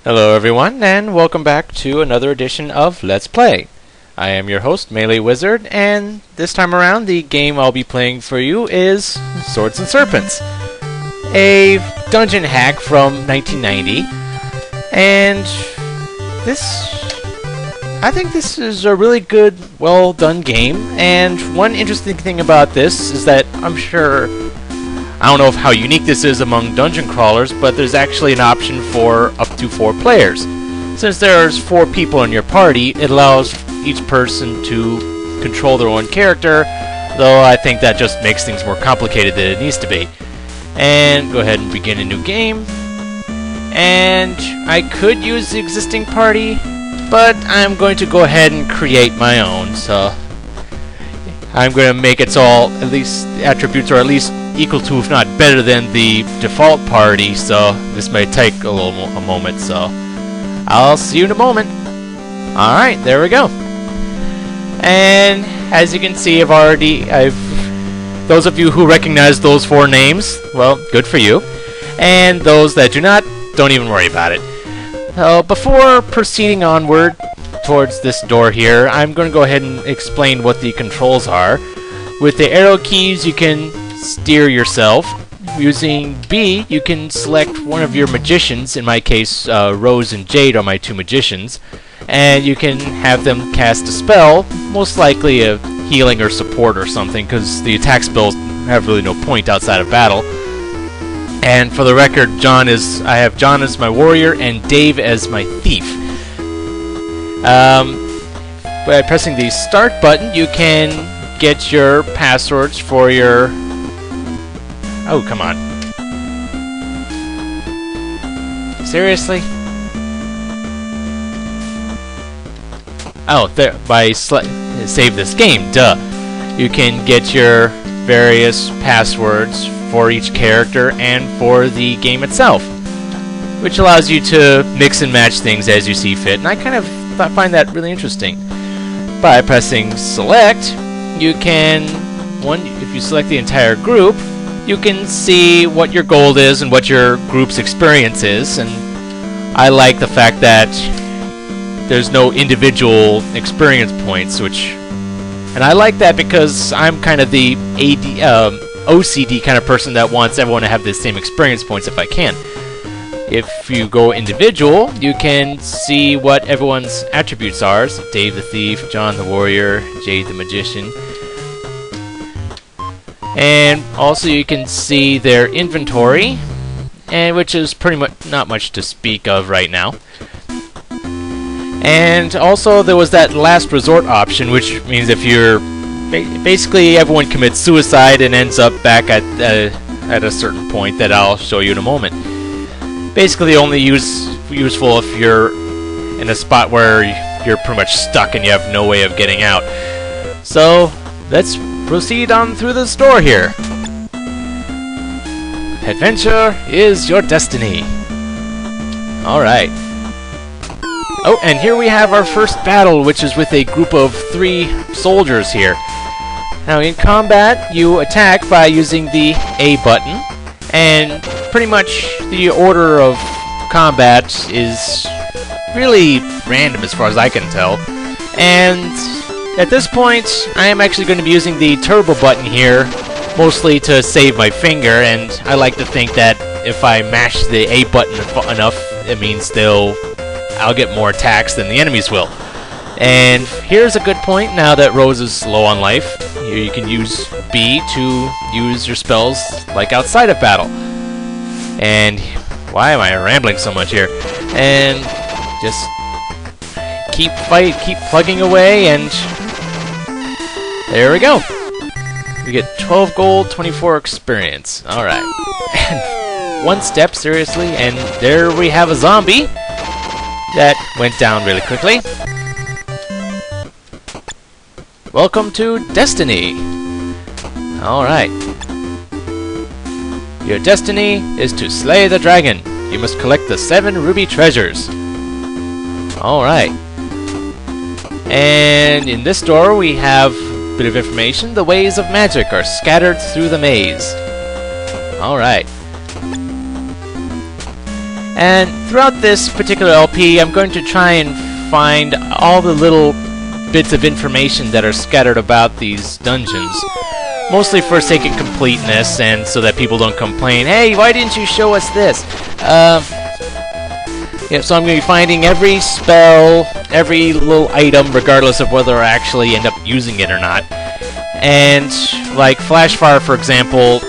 Hello everyone, and welcome back to another edition of Let's Play. I am your host, MeleeWizard, and this time around the game I'll be playing for you is Swords and Serpents, a dungeon hack from 1990. And I think this is a really good, well done game. And one interesting thing about this is that I don't know how unique this is among dungeon crawlers, but there's actually an option for up to 4 players. Since there's 4 people in your party, it allows each person to control their own character, though I think that just makes things more complicated than it needs to be. And go ahead and begin a new game. And I could use the existing party, but I'm going to go ahead and create my own, so I'm going to make its all, at least attributes are at least equal to, if not better than, the default party, so this may take a moment, so I'll see you in a moment. Alright, there we go. And as you can see, those of you who recognize those 4 names, well, good for you. And those that do not, don't even worry about it. Before proceeding onward towards this door here, I'm going to go ahead and explain what the controls are. With the arrow keys, you can steer yourself. Using B, you can select one of your magicians. In my case, Rose and Jade are my 2 magicians. And you can have them cast a spell, most likely a healing or support or something, because the attack spells have really no point outside of battle. And for the record, I have John as my warrior and Dave as my thief. By pressing the start button, you can get your passwords for your... Oh, come on. Seriously? Oh, there, save this game, duh. You can get your various passwords for each character and for the game itself, which allows you to mix and match things as you see fit, and I kind of find that really interesting. By pressing select, you can, if you select the entire group, you can see what your goal is and what your group's experience is, and I like the fact that there's no individual experience points, and I like that because I'm kind of the OCD kind of person that wants everyone to have the same experience points if I can. If you go individual, you can see what everyone's attributes are. So Dave the Thief, John the Warrior, Jade the Magician. And also you can see their inventory, and which is pretty much not much to speak of right now. And also there was that last resort option, which means if you're basically everyone commits suicide and ends up back at a certain point that I'll show you in a moment. Basically only useful if you're in a spot where you're pretty much stuck and you have no way of getting out. So let's proceed on through the store here. Adventure is your destiny. Alright. Oh, and here we have our first battle, which is with a group of 3 soldiers here. Now in combat, you attack by using the A button, and pretty much the order of combat is really random as far as I can tell. And at this point, I am actually going to be using the turbo button here, mostly to save my finger, and I like to think that if I mash the A button enough, it means I'll get more attacks than the enemies will. And here's a good point now that Rose is low on life. Here you can use B to use your spells like outside of battle. And why am I rambling so much here? And just keep plugging away, and there we go. We get 12 gold, 24 experience. Alright. 1 step, seriously, and there we have a zombie that went down really quickly. Welcome to Destiny. Alright. Your destiny is to slay the dragon. You must collect the 7 ruby treasures. Alright. And in this door we have a bit of information. The ways of magic are scattered through the maze. Alright. And throughout this particular LP, I'm going to try and find all the little bits of information that are scattered about these dungeons. Mostly for sake of completeness and so that people don't complain, hey, why didn't you show us this? Yeah, so I'm going to be finding every spell, every little item, regardless of whether I actually end up using it or not. And, like Flashfire, for example,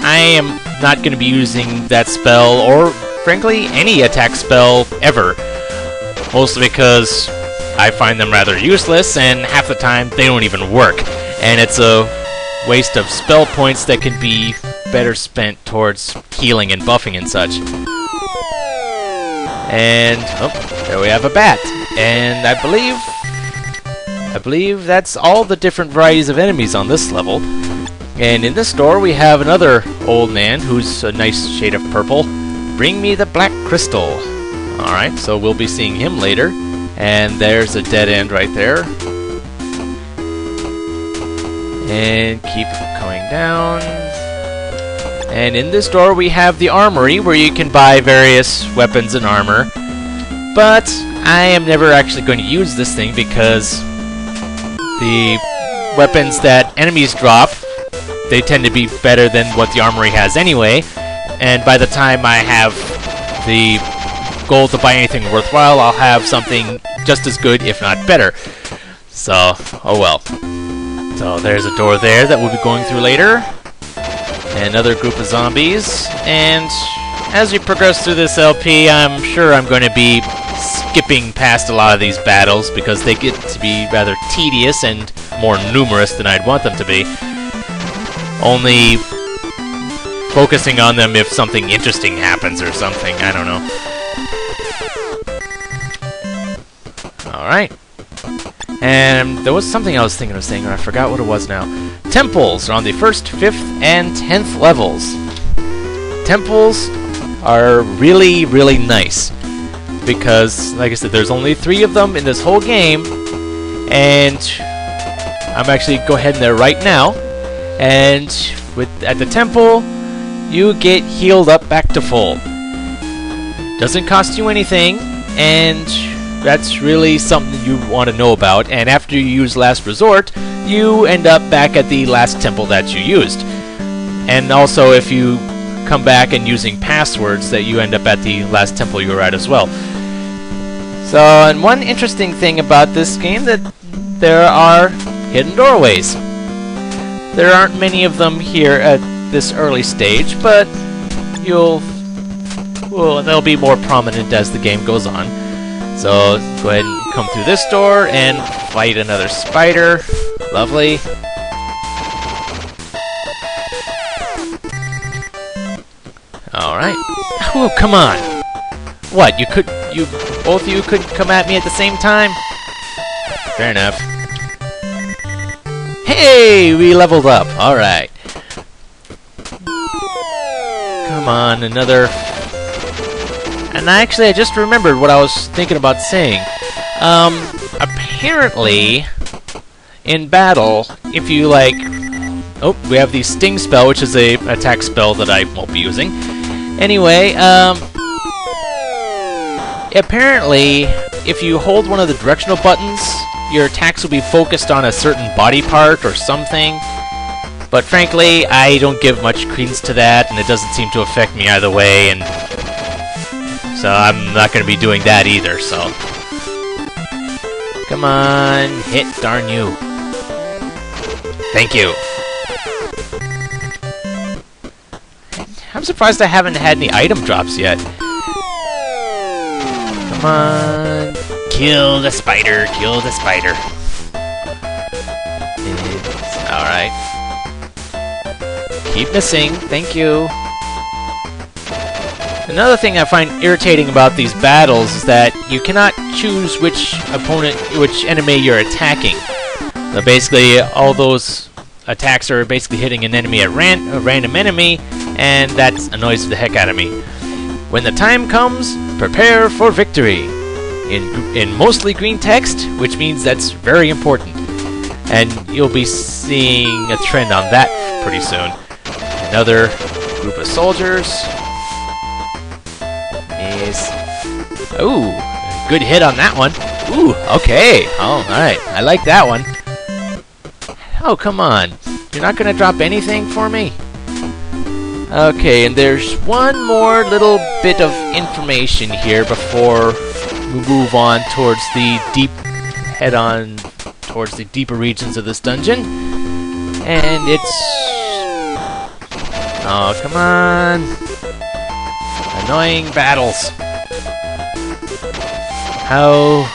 I am not going to be using that spell, or, frankly, any attack spell ever. Mostly because I find them rather useless, and half the time they don't even work. And it's a waste of spell points that could be better spent towards healing and buffing and such. And, oh, there we have a bat. And I believe that's all the different varieties of enemies on this level. And in this door we have another old man who's a nice shade of purple. Bring me the black crystal. Alright, so we'll be seeing him later. And there's a dead end right there. And keep going down. And in this door we have the armory, where you can buy various weapons and armor. But I am never actually going to use this thing because the weapons that enemies drop, they tend to be better than what the armory has anyway. And by the time I have the goal to buy anything worthwhile, I'll have something just as good, if not better. So, oh well. So there's a door there that we'll be going through later. Another group of zombies, and as we progress through this LP, I'm sure I'm going to be skipping past a lot of these battles because they get to be rather tedious and more numerous than I'd want them to be. Only focusing on them if something interesting happens or something, I don't know. Alright. And there was something I was thinking of saying, and I forgot what it was now. Temples are on the 1st, 5th, and 10th levels. Temples are really, really nice. Because, like I said, there's only 3 of them in this whole game. And I'm actually go ahead in there right now. And at the temple, you get healed up back to full. Doesn't cost you anything, and that's really something you want to know about. And after you use Last Resort, you end up back at the last temple that you used. And also, if you come back and using passwords, that you end up at the last temple you were at as well. So, and one interesting thing about this game, that there are hidden doorways. There aren't many of them here at this early stage, but they'll be more prominent as the game goes on. So, go ahead and come through this door and fight another spider. Lovely. Alright. Oh, come on! What, both of you could come at me at the same time? Fair enough. Hey! We leveled up. Alright. Come on, another... And actually, I just remembered what I was thinking about saying. Apparently, in battle, if you, like... Oh, we have the Sting spell, which is a attack spell that I won't be using. Anyway, apparently, if you hold one of the directional buttons, your attacks will be focused on a certain body part or something. But frankly, I don't give much credence to that, and it doesn't seem to affect me either way, and so I'm not going to be doing that either, so... Come on, hit, darn you. Thank you. I'm surprised I haven't had any item drops yet. Come on. Kill the spider, kill the spider. Alright. Keep missing, thank you. Another thing I find irritating about these battles is that you cannot choose which enemy you're attacking. So basically, all those attacks are basically hitting an enemy at a random enemy, and that annoys the heck out of me. When the time comes, prepare for victory. In mostly green text, which means that's very important. And you'll be seeing a trend on that pretty soon. Another group of soldiers. Yes. Ooh, good hit on that one. Ooh, okay. Oh, alright. I like that one. Oh, come on. You're not gonna drop anything for me? Okay, and there's one more little bit of information here before we move on towards the towards the deeper regions of this dungeon. And it's... oh, come on. Annoying battles. How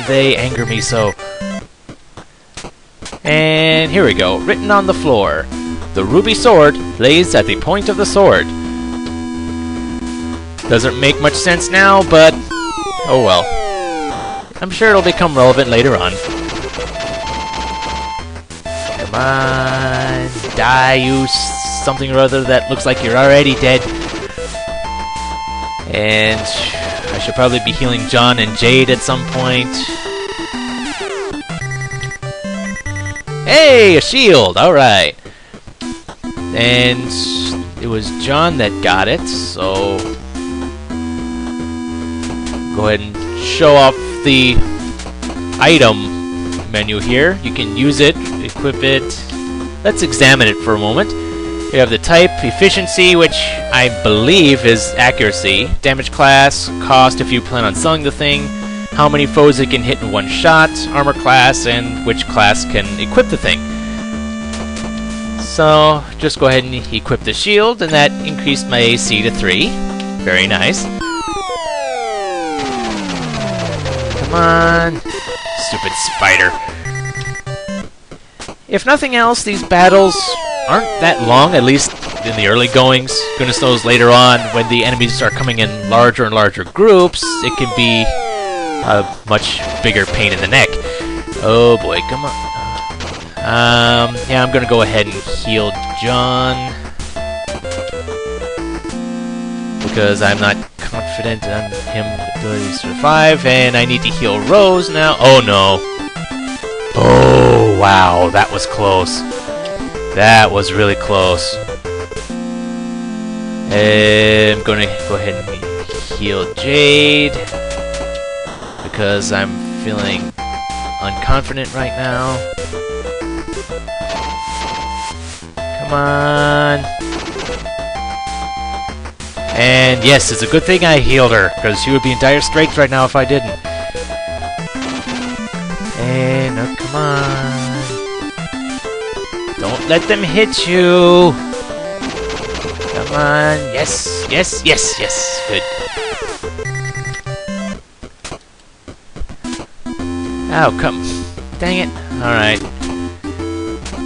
they anger me so. And here we go. Written on the floor. The ruby sword lays at the point of the sword. Doesn't make much sense now, but oh well. I'm sure it'll become relevant later on. Come on, die, you something or other that looks like you're already dead. And I should probably be healing John and Jade at some point. Hey, a shield! Alright. And it was John that got it, so go ahead and show off the item menu here. You can use it, equip it. Let's examine it for a moment. You have the type, efficiency, which I believe is accuracy, damage class, cost if you plan on selling the thing, how many foes it can hit in one shot, armor class, and which class can equip the thing. So, just go ahead and equip the shield, and that increased my AC to 3. Very nice. Come on. Stupid spider. If nothing else, these battles aren't that long, at least in the early goings. Goodness knows later on, when the enemies start coming in larger and larger groups, it can be a much bigger pain in the neck. Oh boy, come on. Yeah, I'm gonna go ahead and heal John because I'm not confident on him ability to survive, and I need to heal Rose now. Oh no. Oh wow, that was close. That was really close. I'm gonna go ahead and heal Jade because I'm feeling unconfident right now. Come on. And yes, it's a good thing I healed her, because she would be in dire straits right now if I didn't. And oh, come on. Don't let them hit you. Come on. Yes, yes, yes, yes. Good. Oh, come. Dang it. Alright.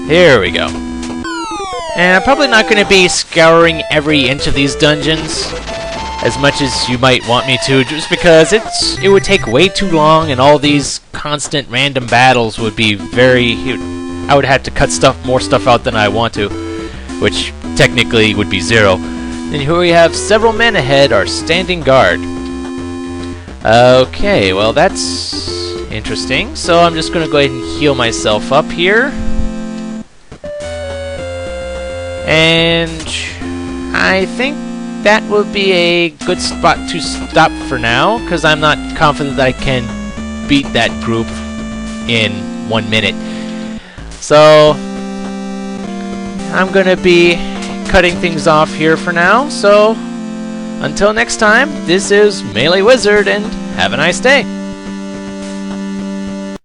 Here we go. And I'm probably not going to be scouring every inch of these dungeons as much as you might want me to, just because it would take way too long, and all these constant random battles would be very... I would have to cut more stuff out than I want to, which technically would be 0. And here we have several men ahead are standing guard. Okay, well that's interesting. So I'm just going to go ahead and heal myself up here. And I think that will be a good spot to stop for now, because I'm not confident that I can beat that group in 1 minute. So I'm going to be cutting things off here for now. So until next time, this is MeleeWizard, and have a nice day.